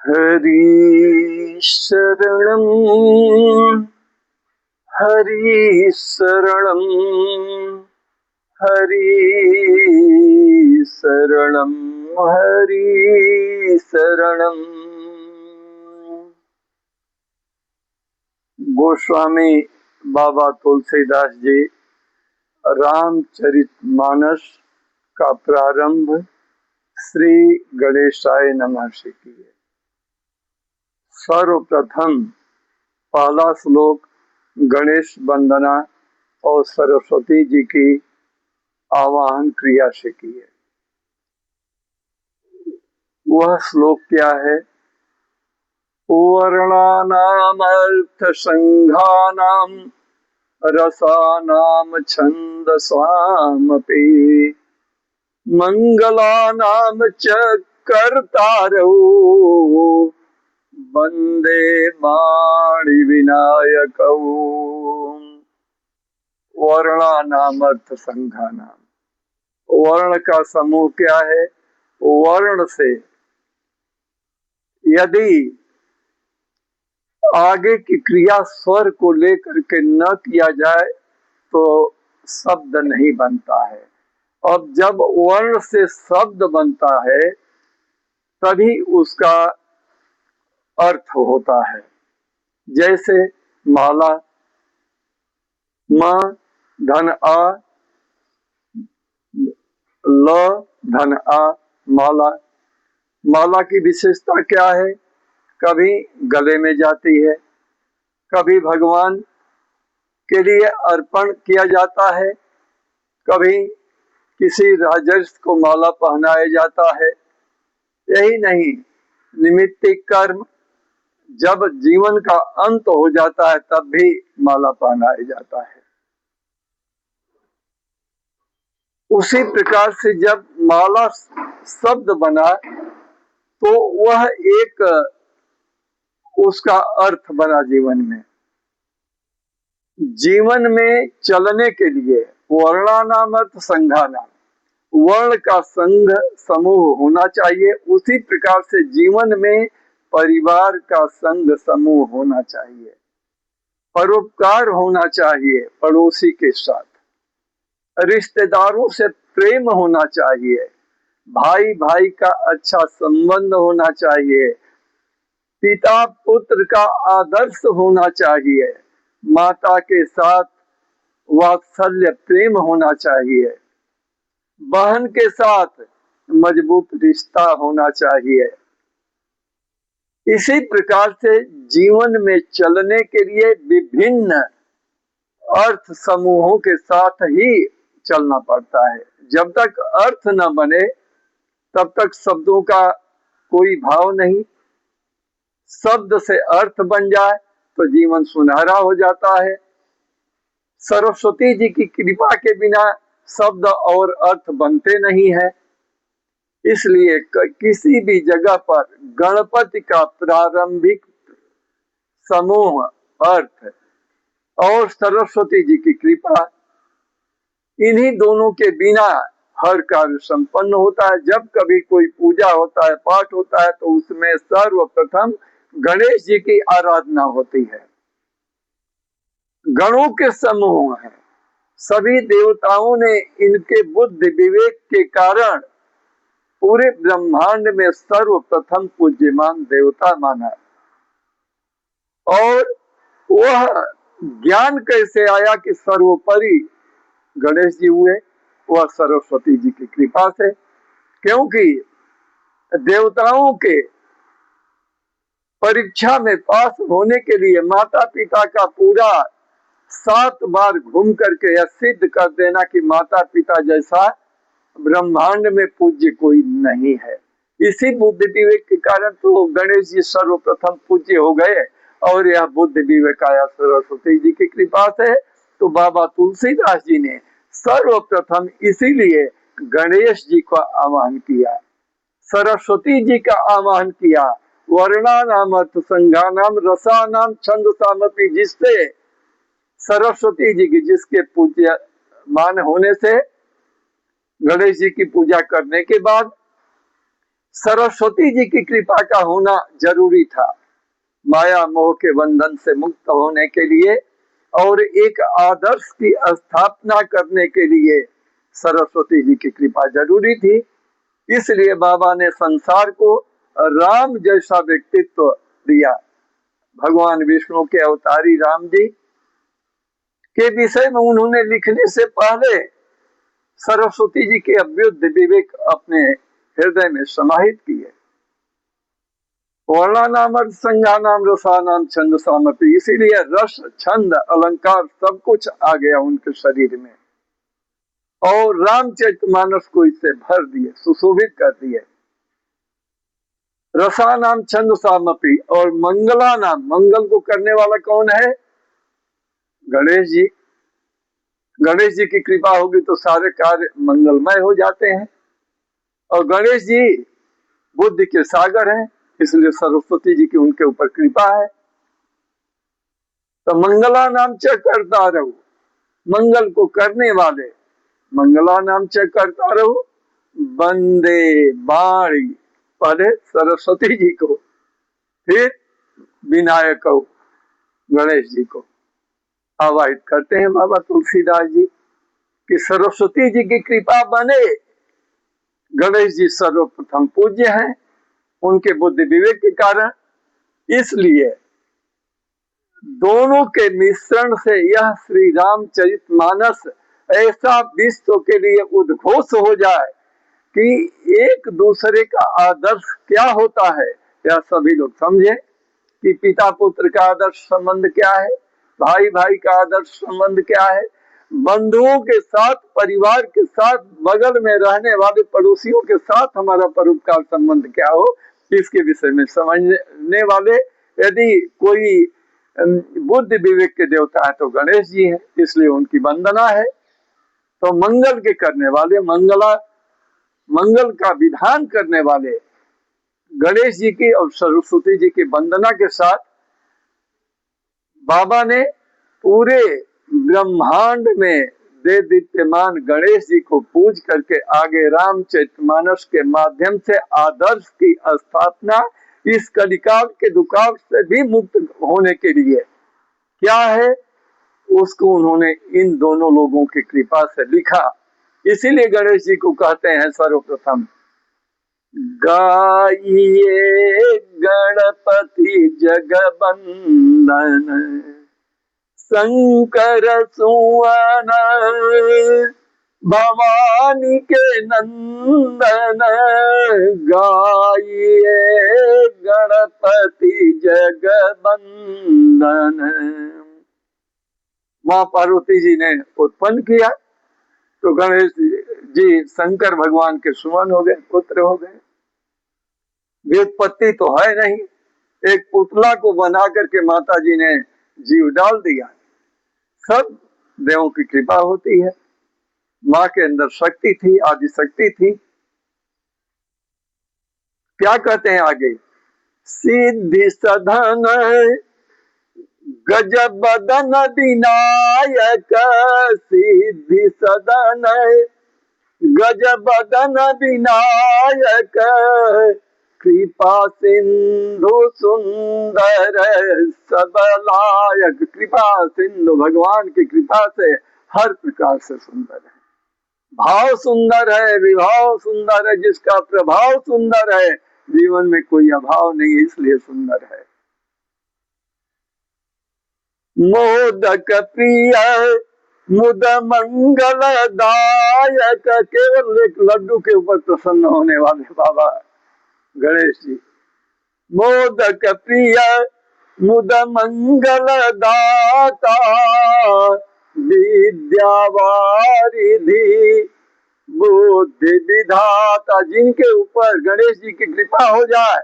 हरि शरणं हरि शरणं हरि शरणं हरि शरणं। गोस्वामी बाबा तुलसीदास जी रामचरितमानस का प्रारंभ श्री गणेशाय नमः से किए। सर्वप्रथम पहला श्लोक गणेश वंदना और सरस्वती जी की आवाहन क्रिया से किए। वह श्लोक क्या है? वर्णानामर्थ संघानाम रसानाम छंदसामपि मंगलानाम च कर्तारौ वंदे माणि विनायकौ। वर्णानाम अर्थ संघानाम, वर्ण का समूह क्या है? वर्ण से यदि आगे की क्रिया स्वर को लेकर के न किया जाए तो शब्द नहीं बनता है। अब जब वर्ण से शब्द बनता है तभी उसका अर्थ होता है। जैसे माला, म धन आ, ल धन आ, माला। माला की विशेषता क्या है? कभी गले में जाती है, कभी भगवान के लिए अर्पण किया जाता है, कभी किसी राजर्षि को माला पहनाया जाता है। यही नहीं, निमित्तिक कर्म, जब जीवन का अंत हो जाता है तब भी माला पहनाया जाता है। उसी प्रकार से जब माला शब्द बना तो वह एक उसका अर्थ बना जीवन में। जीवन में चलने के लिए वर्णानाम अर्थ संघानाम, वर्ण का संघ समूह होना चाहिए। उसी प्रकार से जीवन में परिवार का संघ समूह होना चाहिए, परोपकार होना चाहिए पड़ोसी के साथ, रिश्तेदारों से प्रेम होना चाहिए, भाई भाई का अच्छा संबंध होना चाहिए, पिता पुत्र का आदर्श होना चाहिए, माता के साथ वात्सल्य प्रेम होना चाहिए, बहन के साथ मजबूत रिश्ता होना चाहिए। इसी प्रकार से जीवन में चलने के लिए विभिन्न अर्थ समूहों के साथ ही चलना पड़ता है। जब तक अर्थ न बने तब तक शब्दों का कोई भाव नहीं। शब्द से अर्थ बन जाए तो जीवन सुनहरा हो जाता है। सरस्वती जी की कृपा के बिना शब्द और अर्थ बनते नहीं है। इसलिए किसी भी जगह पर गणपति का प्रारंभिक समूह अर्थ और सरस्वती जी की कृपा, इन्हीं दोनों के बिना हर कार्य संपन्न होता है। जब कभी कोई पूजा होता है, पाठ होता है, तो उसमें सर्वप्रथम गणेश जी की आराधना होती है। गणों के समूह हैं, सभी देवताओं ने इनके बुद्धि विवेक के कारण पूरे ब्रह्मांड में सर्वप्रथम पूज्यमान देवता माना। और वह ज्ञान कैसे आया कि सर्वोपरि गणेश जी हुए? वह सरस्वती जी की कृपा से। क्योंकि देवताओं के परीक्षा में पास होने के लिए माता पिता का पूरा 7 बार घूम करके यह सिद्ध कर देना कि माता पिता जैसा ब्रह्मांड में पूज्य कोई नहीं है। इसी बुद्धि विवेक के कारण तो गणेश जी सर्वप्रथम पूज्य हो गए। और यह बुद्धि विवेक आया सरस्वती जी की कृपा से। तो बाबा तुलसीदास जी ने सर्वप्रथम इसीलिए गणेश जी का आह्वान किया, सरस्वती जी का आह्वान किया। वर्णानाम अर्थ संघानाम रसानाम छंदसामपि, जिससे सरस्वती जी की, जिसके पूज्य मान होने से गणेश जी की पूजा करने के बाद सरस्वती जी की कृपा का होना जरूरी था माया मोह के बंधन से मुक्त होने के लिए, और एक आदर्श की स्थापना करने के लिए सरस्वती जी की कृपा जरूरी थी। इसलिए बाबा ने संसार को राम जैसा व्यक्तित्व दिया। भगवान विष्णु के अवतारी राम जी के विषय में उन्होंने लिखने से पहले सरस्वती जी के अव्युद्ध विवेक अपने हृदय में समाहित किए। वर्णानाम संज्ञानाम रसानाम छंद सामपि, इसीलिए रस छंद अलंकार सब कुछ आ गया उनके शरीर में, और रामचरितमानस को इससे भर दिए, सुशोभित कर दिए। रसानाम छंद सामपि, और मंगला नाम, मंगल को करने वाला कौन है? गणेश जी। गणेश जी की कृपा होगी तो सारे कार्य मंगलमय हो जाते हैं, और गणेश जी बुद्धि के सागर हैं, इसलिए सरस्वती जी की उनके ऊपर कृपा है। तो मंगला नाम च करता रहो, मंगल को करने वाले, मंगला नाम च करता रहो, वंदे वाणी, पहले सरस्वती जी को, फिर विनायक गणेश जी को आवाहित करते हैं बाबा तुलसीदास जी कि सरस्वती जी की कृपा बने। गणेश जी सर्वप्रथम पूज्य हैं उनके बुद्धि विवेक के कारण, इसलिए दोनों के मिश्रण से यह श्री रामचरितमानस ऐसा विश्व के लिए उद्घोष हो जाए कि एक दूसरे का आदर्श क्या होता है यह सभी लोग समझे, कि पिता पुत्र का आदर्श संबंध क्या है, भाई भाई का आदर्श संबंध क्या है, बंधुओं के साथ, परिवार के साथ, बगल में रहने वाले पड़ोसियों के साथ हमारा परोपकार संबंध क्या हो, इसके विषय में समझने वाले यदि कोई बुद्धि विवेक के देवता है तो गणेश जी हैं, इसलिए उनकी वंदना है। तो मंगल के करने वाले, मंगल का विधान करने वाले गणेश जी की और सरस्वती जी की वंदना के साथ बाबा ने पूरे ब्रह्मांड में दे दीप्यमान गणेश जी को पूज करके आगे रामचरितमानस के माध्यम से आदर्श की स्थापना इस कलिकाल के दुकाल से भी मुक्त होने के लिए क्या है उसको उन्होंने इन दोनों लोगों की कृपा से लिखा। इसीलिए गणेश जी को कहते हैं सर्वप्रथम गाइए गणपति जगबंदन शंकर सुवन भवानी के नंदन, गाइए गणपति जगबंदन। माँ पार्वती जी ने उत्पन्न किया तो गणेश जी शंकर भगवान के सुमन हो गए, पुत्र हो गए। व्युत्पत्ति तो है नहीं, एक पुतला को बना करके माता जी ने जीव डाल दिया। सब देवों की कृपा होती है। माँ के अंदर शक्ति थी, आदि शक्ति थी। क्या कहते हैं आगे, सिद्धि सधन गजब बदन विनायक, सिद्धि सदन गजब बदन विनायक, कृपा सिंधु सुंदर सबलायक। कृपा सिंधु भगवान की कृपा से हर प्रकार से सुंदर है, भाव सुंदर है, विभाव सुंदर है, जिसका प्रभाव सुंदर है, जीवन में कोई अभाव नहीं, इसलिए सुंदर है। मोदक प्रिय मुद मंगल दायक, केवल एक लड्डू के ऊपर प्रसन्न होने वाले बाबा गणेश जी। मोदक प्रिय मुद मंगल दाता, विद्या वारिधि बुद्धि विधाता। जिनके ऊपर गणेश जी की कृपा हो जाए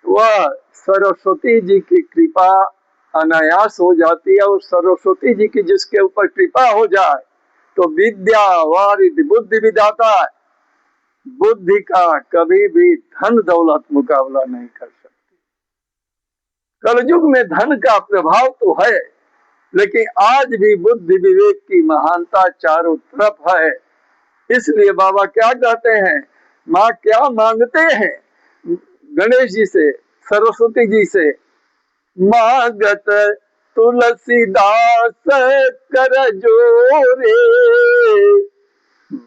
वह सरस्वती जी की कृपा अनायास हो जाती है, और सरस्वती जी की जिसके ऊपर कृपा हो जाए तो विद्या वारिधि बुद्धि विधाता, बुद्धि का कभी भी धन दौलत मुकाबला नहीं कर सकती। कलयुग में धन का प्रभाव तो है, लेकिन आज भी बुद्धि विवेक की महानता चारों तरफ है। इसलिए बाबा क्या कहते हैं, माँ क्या मांगते हैं गणेश जी से, सरस्वती जी से, मांगत तुलसीदास कर जोरे,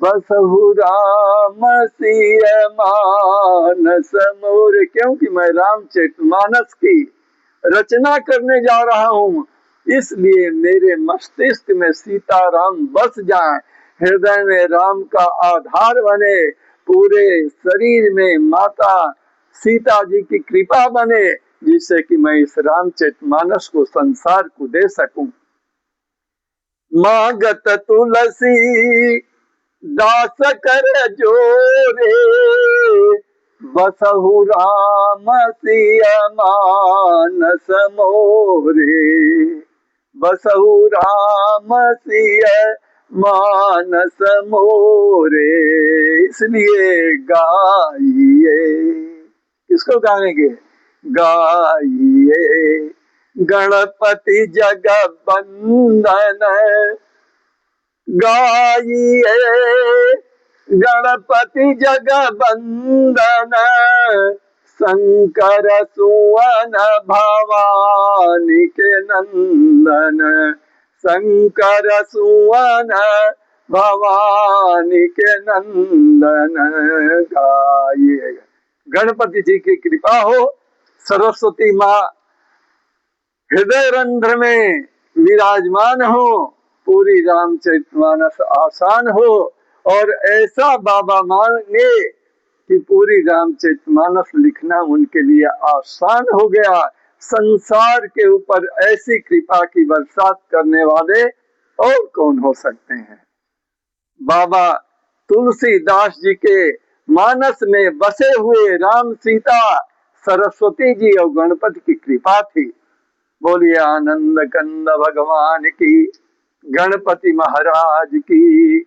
बसहु राम सिय मानस मोरे। क्योंकि मैं रामचरितमानस की रचना करने जा रहा हूँ, इसलिए मेरे मस्तिष्क में सीताराम बस जाएं, हृदय में राम का आधार बने, पूरे शरीर में माता सीता जी की कृपा बने, जिससे कि मैं इस रामचरितमानस को संसार को दे सकूं। मांगत तुलसी दास कर जोरे, बसहु राम सिय मानस मोरे, बसहु राम सिय मानस मोरे। इसलिए गाइए, किसको गाएंगे? गाइए गणपति जगबंदन, गाइए गणपति जगबंदन, शंकर सुवन भवानी के नंदन, शंकर सुवन भवानी के नंदन। गाइए, गणपति जी की कृपा हो, सरस्वती माँ हृदय रंध्र में विराजमान हो, पूरी रामचरितमानस आसान हो, और ऐसा बाबा मांगे कि पूरी रामचरितमानस लिखना उनके लिए आसान हो गया। संसार के ऊपर ऐसी कृपा की बरसात करने वाले और कौन हो सकते हैं? बाबा तुलसीदास जी के मानस में बसे हुए राम, सीता, सरस्वती जी और गणपति की कृपा थी। बोलिए आनंद कंद भगवान की, गणपति महाराज की।